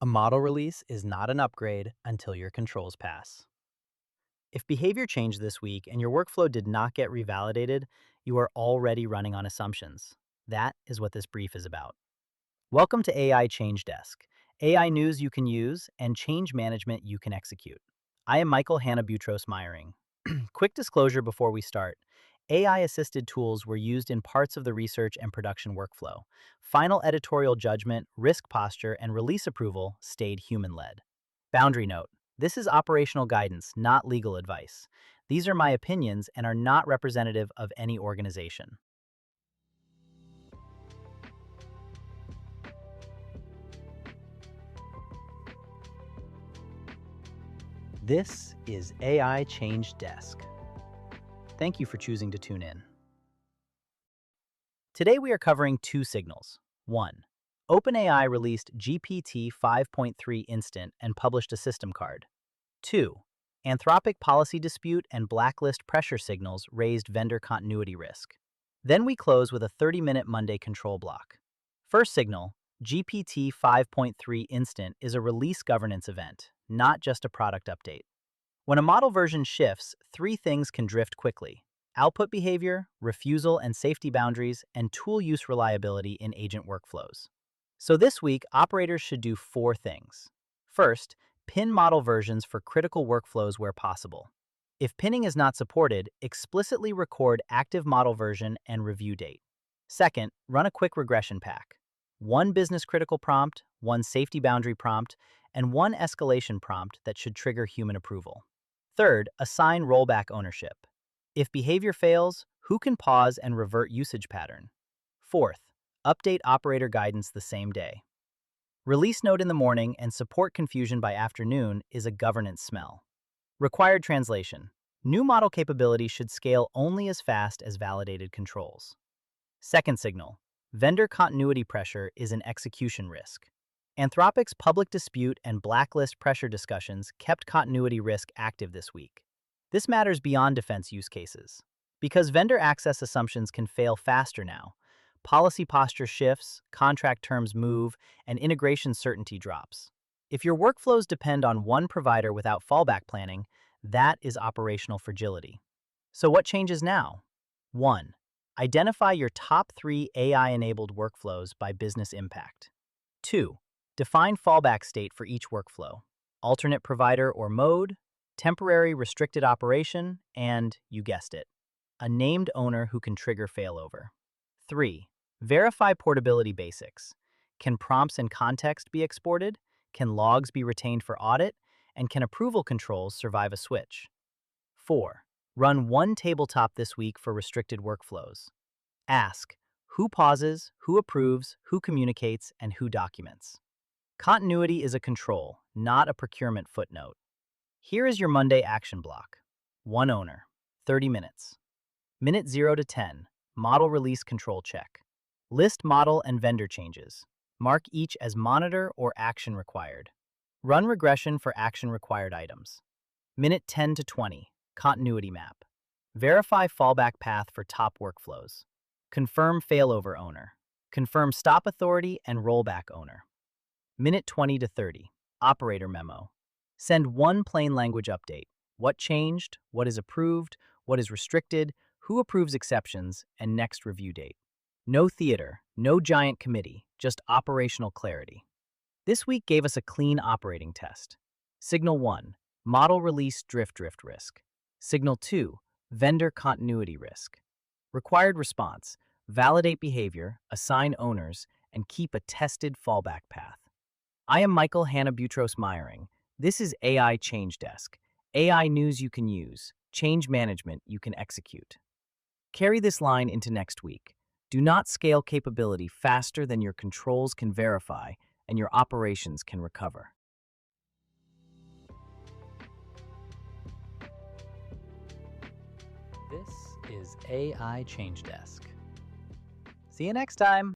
A model release is not an upgrade until your controls pass. If behavior changed this week and your workflow did not get revalidated, you are already running on assumptions. That is what this brief is about. Welcome to AI Change Desk, AI news you can use and change management you can execute. I am Michael Hanna Butros Meyering. Quick disclosure before we start. AI-assisted tools were used in parts of the research and production workflow. Final editorial judgment, risk posture, and release approval stayed human-led. Boundary note. This is operational guidance, not legal advice. These are my opinions and are not representative of any organization. This is AI Change Desk. Thank you for choosing to tune in. Today we are covering two signals. 1. OpenAI released GPT-5.3 Instant and published a system card. 2. Anthropic policy dispute and blacklist pressure signals raised vendor continuity risk. Then we close with a 30-minute Monday control block. First signal, GPT 5.3 Instant is a release governance event, not just a product update. When a model version shifts, three things can drift quickly: output behavior, refusal and safety boundaries, and tool use reliability in agent workflows. So this week, operators should do four things. First, pin model versions for critical workflows where possible. If pinning is not supported, explicitly record active model version and review date. Second, run a quick regression pack. One business-critical prompt, one safety boundary prompt, and one escalation prompt that should trigger human approval. Third, assign rollback ownership. If behavior fails, who can pause and revert usage pattern? Fourth, update operator guidance the same day. Release note in the morning and support confusion by afternoon is a governance smell. Required translation. New model capability should scale only as fast as validated controls. Second signal. Vendor continuity pressure is an execution risk. Anthropic's public dispute and blacklist pressure discussions kept continuity risk active this week. This matters beyond defense use cases. Because vendor access assumptions can fail faster now, policy posture shifts, contract terms move, and integration certainty drops. If your workflows depend on one provider without fallback planning, that is operational fragility. So what changes now? 1. Identify your top 3 AI-enabled workflows by business impact. 2. Define fallback state for each workflow: alternate provider or mode, temporary restricted operation, and, you guessed it, a named owner who can trigger failover. 3. Verify portability basics. Can prompts and context be exported? Can logs be retained for audit? And can approval controls survive a switch? 4. Run one tabletop this week for restricted workflows. Ask, who pauses, who approves, who communicates, and who documents? Continuity is a control, not a procurement footnote. Here is your Monday action block. 1 owner, 30 minutes. Minute 0 to 10, model release control check. List model and vendor changes. Mark each as monitor or action required. Run regression for action required items. Minute 10 to 20, continuity map. Verify fallback path for top workflows. Confirm failover owner. Confirm stop authority and rollback owner. Minute 20 to 30, operator memo. Send one plain language update. What changed, what is approved, what is restricted, who approves exceptions, and next review date. No theater, no giant committee, just operational clarity. This week gave us a clean operating test. Signal 1, model release drift risk. Signal 2, vendor continuity risk. Required response, validate behavior, assign owners, and keep a tested fallback path. I am Michael Hanna Butros Meyering. This is AI Change Desk, AI news you can use, change management you can execute. Carry this line into next week. Do not scale capability faster than your controls can verify and your operations can recover. This is AI Change Desk. See you next time.